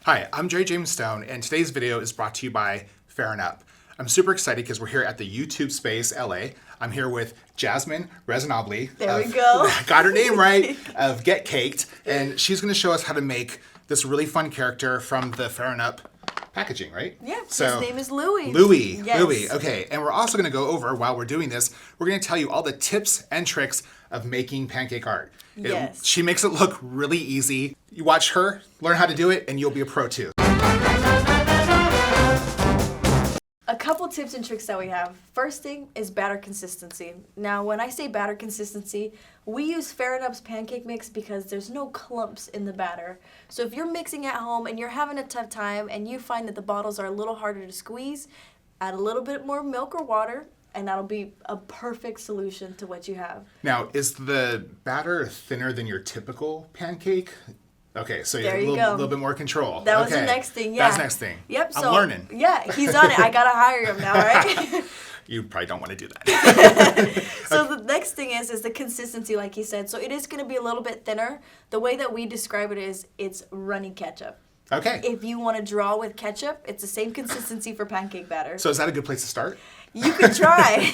Hi, I'm Jerry James Stone, and today's video is brought to you by Fair and Up. I'm super excited because we're here at the YouTube Space LA. I'm here with Jasmine Reznobly. There we go. Got her name right, of Get Caked, and she's going to show us how to make this really fun character from the Fair and Up packaging, right? Yeah, his name is Louie. Louie. Yes. Okay, and we're also going to go over, while we're doing this, we're going to tell you all the tips and tricks of making pancake art. Yes. She makes it look really easy. You watch her, learn how to do it, and you'll be a pro too. A couple tips and tricks that we have. First thing is batter consistency. Now, when I say batter consistency, we use Fair and Up's pancake mix because there's no clumps in the batter. So if you're mixing at home and you're having a tough time and you find that the bottles are a little harder to squeeze, add a little bit more milk or water, and that'll be a perfect solution to what you have. Now, is the batter thinner than your typical pancake? Okay, so you have a little bit more control. That was the next thing, yeah. That's the next thing. Yep. I'm learning. Yeah, he's on it. I gotta hire him now, right? You probably don't want to do that. So the next thing is the consistency, like he said. So it is going to be a little bit thinner. The way that we describe it is it's runny ketchup. Okay. If you want to draw with ketchup, it's the same consistency for pancake batter. So is that a good place to start? You could try.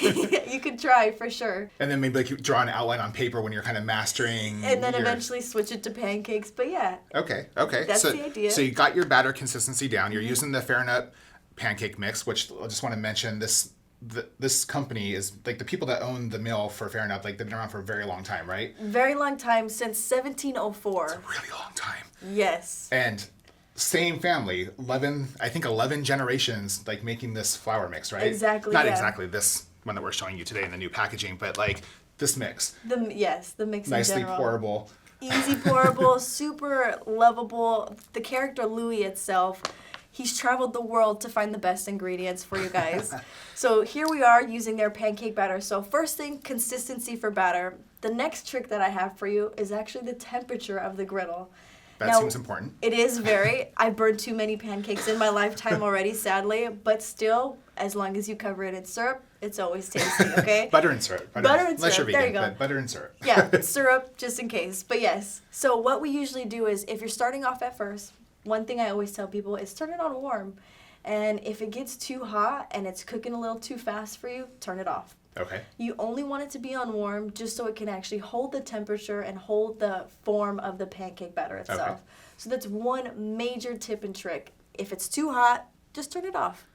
You could try for sure. And then maybe like you draw an outline on paper when you're kind of mastering. And then eventually switch it to pancakes. But yeah. Okay. That's the idea. So you got your batter consistency down. You're using the Fair and Up pancake mix, which I just want to mention this company is like the people that own the mill for Fair and Up, like they've been around for a very long time, right? Very long time, since 1704. It's a really long time. Yes. And same family, 11 generations, like making this flour mix, right? Exactly. Not exactly this one that we're showing you today in the new packaging, but like this mix. The mix Nicely in general. pourable. Easy pourable, super lovable. The character Louie itself, he's traveled the world to find the best ingredients for you guys. So here we are using their pancake batter. So first thing, consistency for batter. The next trick that I have for you is actually the temperature of the griddle. That seems important. It is very. I burned too many pancakes in my lifetime already, sadly. But still, as long as you cover it in syrup, it's always tasty, okay? Butter and syrup. Butter and Unless syrup. You're vegan, there you go. but butter and syrup. Yeah, syrup, just in case. But yes. So what we usually do is, if you're starting off at first, one thing I always tell people is turn it on warm. And if it gets too hot and it's cooking a little too fast for you, turn it off. Okay. You only want it to be on warm just so it can actually hold the temperature and hold the form of the pancake batter itself. Okay. So that's one major tip and trick. If it's too hot, just turn it off.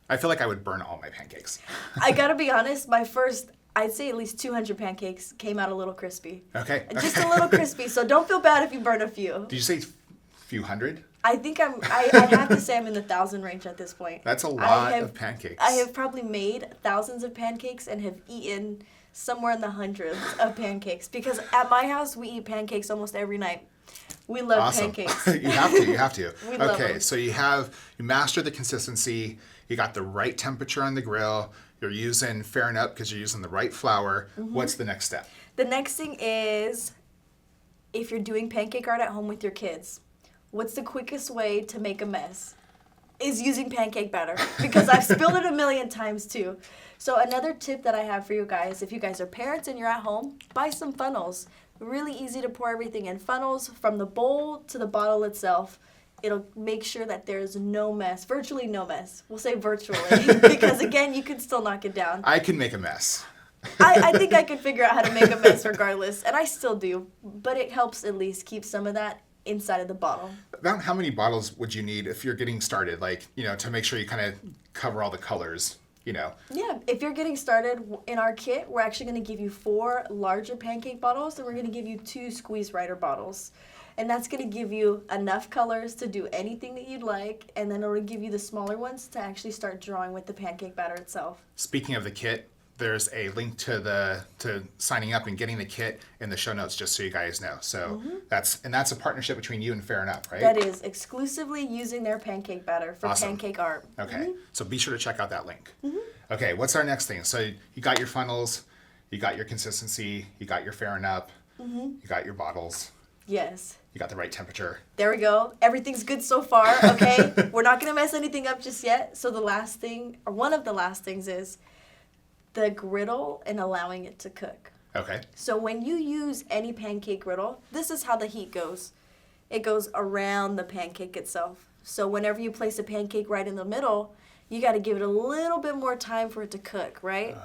I feel like I would burn all my pancakes. I gotta be honest, my first, I'd say at least 200 pancakes came out a little crispy. Okay. Just a little crispy, so don't feel bad if you burn a few. Did you say few hundred? I think I'd have to say I'm in the 1,000 range at this point. That's a lot of pancakes. I have probably made thousands of pancakes and have eaten somewhere in the hundreds of pancakes because at my house we eat pancakes almost every night. We love pancakes. You have to. We love Okay, them. so you master the consistency, you got the right temperature on the grill, you're using Fair and Up because you're using the right flour. Mm-hmm. What's the next step? The next thing is, if you're doing pancake art at home with your kids, what's the quickest way to make a mess? Is using pancake batter because I've spilled it a million times too. So another tip that I have for you guys, if you guys are parents and you're at home, buy some funnels. Really easy to pour everything in funnels from the bowl to the bottle itself. It'll make sure that there's no mess, virtually no mess. We'll say virtually because again, you can still knock it down. I can make a mess. I think I could figure out how to make a mess regardless, and I still do, but it helps at least keep some of that inside of the bottle. About how many bottles would you need if you're getting started, like, to make sure you kind of cover all the colors, Yeah, if you're getting started in our kit, we're actually going to give you 4 larger pancake bottles, and we're going to give you 2 squeeze writer bottles. And that's going to give you enough colors to do anything that you'd like, and then it'll give you the smaller ones to actually start drawing with the pancake batter itself. Speaking of the kit, there's a link to signing up and getting the kit in the show notes, just so you guys know. So that's a partnership between you and Fair and Up, right? That is exclusively using their pancake batter for Awesome. pancake art. Okay, so be sure to check out that link. Okay, what's our next thing? So you got your funnels, you got your consistency, you got your Fair and Up, you got your bottles, Yes. you got the right temperature. There we go. Everything's good so far, okay? We're not going to mess anything up just yet. So the last thing, or one of the last things is the griddle and allowing it to cook. Okay. So when you use any pancake griddle, this is how the heat goes. It goes around the pancake itself. So whenever you place a pancake right in the middle, you got to give it a little bit more time for it to cook, right?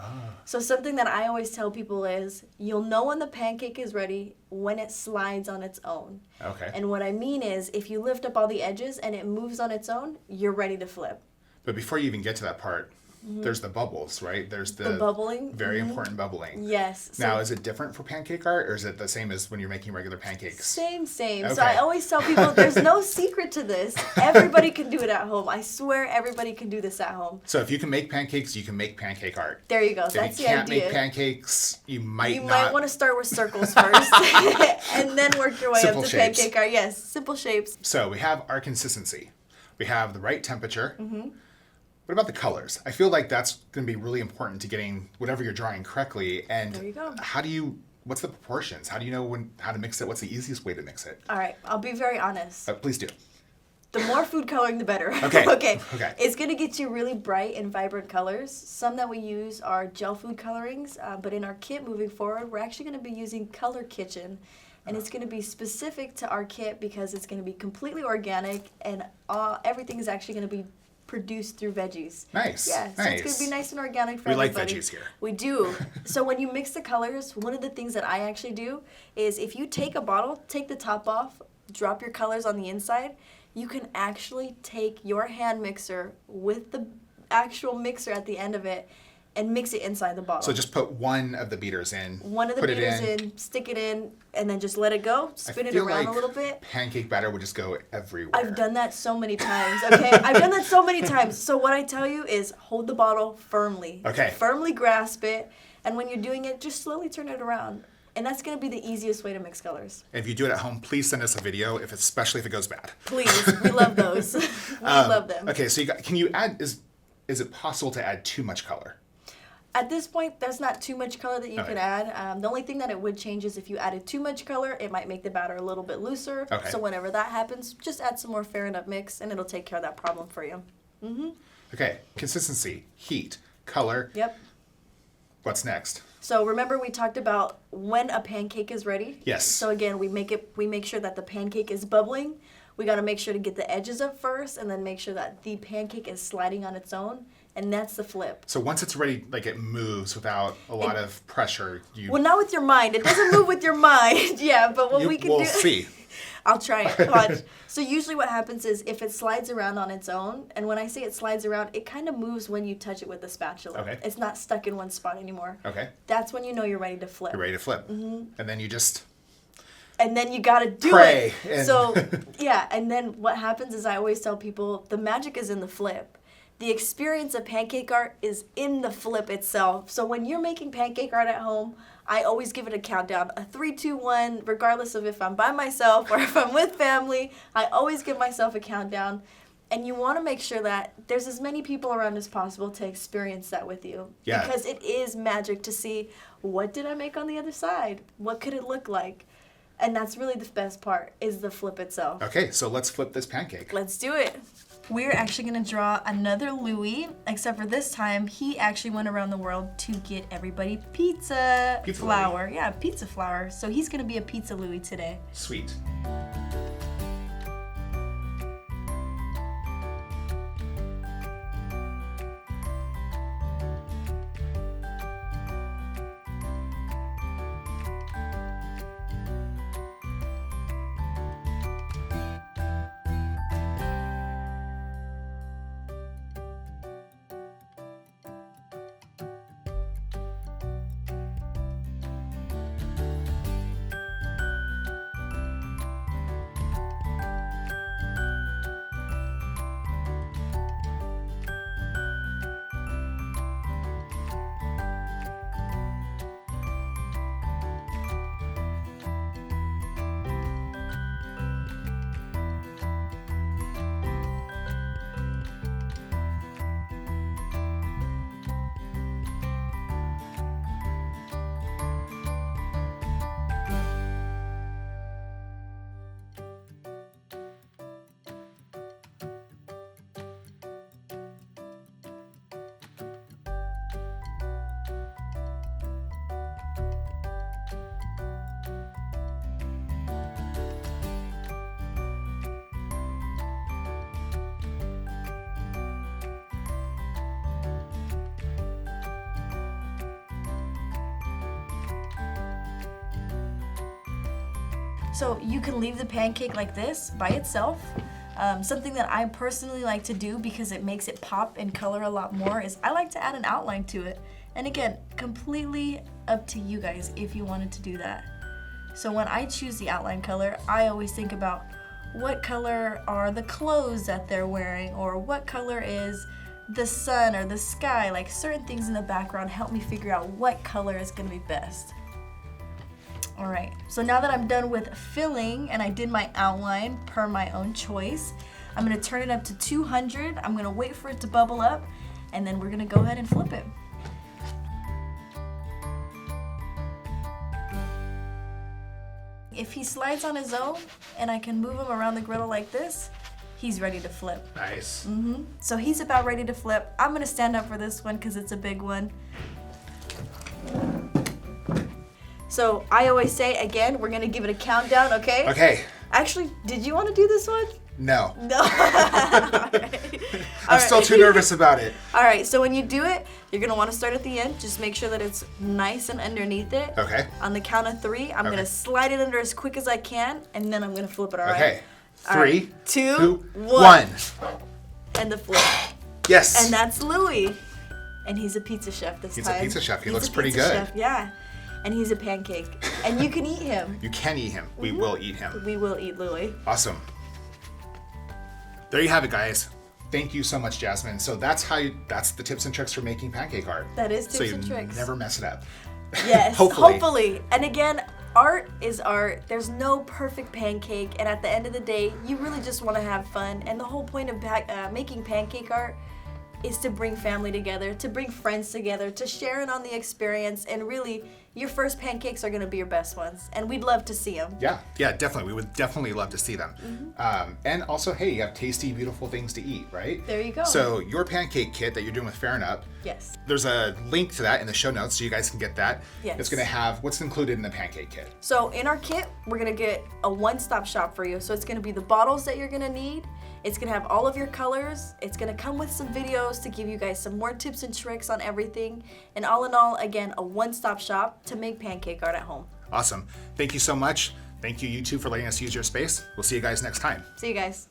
So something that I always tell people is you'll know when the pancake is ready when it slides on its own. Okay. And what I mean is if you lift up all the edges and it moves on its own, you're ready to flip. But before you even get to that part, there's the bubbles, right? There's the bubbling. very important bubbling. Yes. So Now, is it different for pancake art, or is it the same as when you're making regular pancakes? Same. So Okay. I always tell people there's no secret to this. Everybody can do it at home. I swear everybody can do this at home. So if you can make pancakes, you can make pancake art. There you go. If That's you the can't idea. make pancakes, you might You not. might want to start with circles first and then work your way Simple up to shapes. pancake art. Yes, simple shapes. So we have our consistency. We have the right temperature. Mm-hmm. What about the colors? I feel like that's going to be really important to getting whatever you're drawing correctly. And There you go. what's the proportions? How do you know how to mix it? What's the easiest way to mix it? All right, I'll be very honest. Please do. The more food coloring, the better. Okay. Okay. Okay. It's going to get you really bright and vibrant colors. Some that we use are gel food colorings, but in our kit moving forward, we're actually going to be using Color Kitchen. And it's going to be specific to our kit because it's going to be completely organic and everything is actually going to be produced through veggies. Nice. Yeah, so it's going to be nice and organic for We like everybody. veggies here. We do. So when you mix the colors, one of the things that I actually do is if you take a bottle, take the top off, drop your colors on the inside, you can actually take your hand mixer with the actual mixer at the end of it and mix it inside the bottle. So just put one of the beaters in. One of the put beaters it in, stick it in, and then just let it go, spin it around a little bit. Pancake batter would just go everywhere. I've done that so many times, okay? I've done that so many times. So what I tell you is hold the bottle firmly. Okay. Firmly grasp it, and when you're doing it, just slowly turn it around. And that's going to be the easiest way to mix colors. If you do it at home, please send us a video, especially if it goes bad. Please, we love those. We love them. Okay, so can you add, is it possible to add too much color? At this point, there's not too much color that you Okay. can add. The only thing that it would change is if you added too much color, it might make the batter a little bit looser. Okay. So whenever that happens, just add some more Fair and Up mix, and it'll take care of that problem for you. Okay, consistency, heat, color. Yep. What's next? So remember we talked about when a pancake is ready? Yes. So again, we make sure that the pancake is bubbling. We got to make sure to get the edges up first and then make sure that the pancake is sliding on its own, and that's the flip. So once it's ready, like it moves without a lot of pressure, Well, not with your mind. It doesn't move with your mind. Yeah, but what we can we'll do see. I'll try it. Watch. So usually what happens is if it slides around on its own, and when I say it slides around, it kind of moves when you touch it with a spatula. Okay. It's not stuck in one spot anymore. Okay, That's when you know you're ready to flip. you're ready to flip. And then you just, And then you gotta do Pray it. and- So yeah, and then what happens is I always tell people the magic is in the flip. The experience of pancake art is in the flip itself. So when you're making pancake art at home, I always give it a countdown, a 3, 2, 1, regardless of if I'm by myself or if I'm with family. I always give myself a countdown. And you want to make sure that there's as many people around as possible to experience that with you. Yeah. Because it is magic to see, what did I make on the other side? What could it look like? And that's really the best part, is the flip itself. okay, so let's flip this pancake. Let's do it. We're actually going to draw another Louis, except for this time, he actually went around the world to get everybody pizza flour. Yeah, pizza flour. So he's going to be a pizza Louis today. Sweet. So you can leave the pancake like this by itself. Something that I personally like to do because it makes it pop in color a lot more is I like to add an outline to it. And again, completely up to you guys if you wanted to do that. So when I choose the outline color, I always think about what color are the clothes that they're wearing, or what color is the sun or the sky. Like certain things in the background help me figure out what color is gonna be best. All right, so now that I'm done with filling and I did my outline per my own choice, I'm gonna turn it up to 200. I'm gonna wait for it to bubble up, and then we're gonna go ahead and flip it. If he slides on his own and I can move him around the griddle like this, he's ready to flip. Nice. So he's about ready to flip. I'm gonna stand up for this one because it's a big one. So I always say, again, we're gonna give it a countdown, okay? Okay. Actually, did you want to do this one? No. No. All right. I'm still too nervous about it. All right, so when you do it, you're gonna want to start at the end. Just make sure that it's nice and underneath it. Okay. On the count of 3, I'm gonna slide it under as quick as I can, and then I'm gonna flip it. All right. Okay. All 3, right. 2, 1. And the flip. Yes. And that's Louis. And he's a pizza chef this He's time. a pizza chef. He He's looks a pretty pizza good. chef, yeah. And he's a pancake. And you can eat him. You can eat him. We will eat him. We will eat Louis. Awesome. There you have it, guys. Thank you so much, Jasmine. So that's the tips and tricks for making pancake art. That is So tips you and tricks. never mess it up. Yes, Hopefully. hopefully. And again, art is art. There's no perfect pancake. And at the end of the day, you really just want to have fun. And the whole point of making pancake art is to bring family together, to bring friends together, to share in on the experience. And really, your first pancakes are going to be your best ones. And we'd love to see them. Yeah, definitely. We would definitely love to see them. And also, hey, you have tasty, beautiful things to eat, right? There you go. So your pancake kit that you're doing with Fair and Up, Yes. there's a link to that in the show notes so you guys can get that. Yes. It's going to have what's included in the pancake kit. So in our kit, we're gonna get a one-stop shop for you. So it's gonna be the bottles that you're gonna need. It's gonna have all of your colors. It's gonna come with some videos to give you guys some more tips and tricks on everything. And all in all, again, a one-stop shop to make pancake art at home. Awesome. Thank you so much. Thank you, YouTube, for letting us use your space. We'll see you guys next time. See you guys.